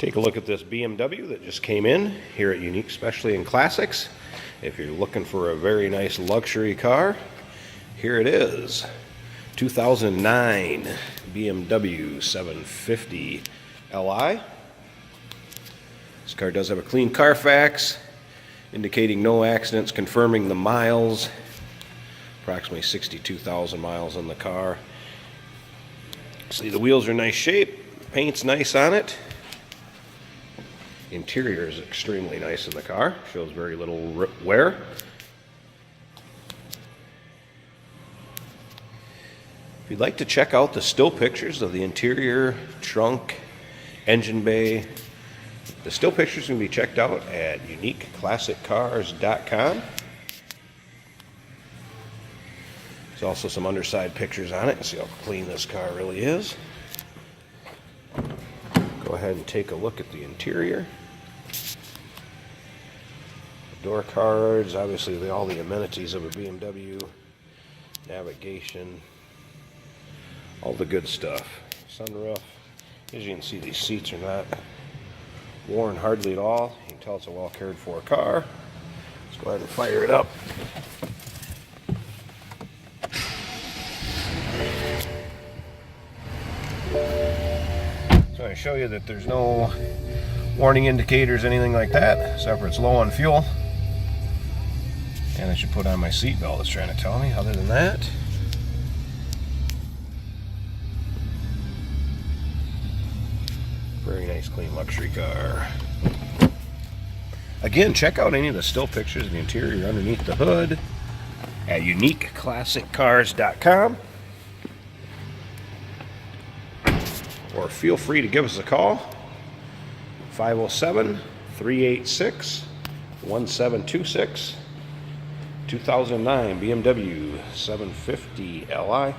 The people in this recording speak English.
Take a look at this BMW that just came in here at Unique Specialty and Classics. If you're looking for a very nice luxury car, here it is. 2009 BMW 750 Li. This car does have a clean Carfax, indicating no accidents, confirming the miles. Approximately 62,000 miles on the car. See, the wheels are in nice shape. Paint's nice on it. Interior is extremely nice in the car. Shows very little wear. If you'd like to check out the still pictures of the interior, trunk, engine bay, the still pictures can be checked out at uniqueclassiccars.com. There's also some underside pictures on it. See how clean this car really is. Go ahead and take a look at the interior. Door cards, obviously all the amenities of a BMW, navigation, all the good stuff. Sunroof. As you can see, these seats are not worn hardly at all. You can tell it's a well cared for car. Let's go ahead and fire it up. So I show you that there's no warning indicators, anything like that, except for it's low on fuel. And I should put on my seatbelt, it's trying to tell me. Other than that, very nice, clean luxury car. Again, check out any of the still pictures of the interior underneath the hood at uniqueclassiccars.com. Or feel free to give us a call, 507-386-1726, 2009 BMW 750 Li.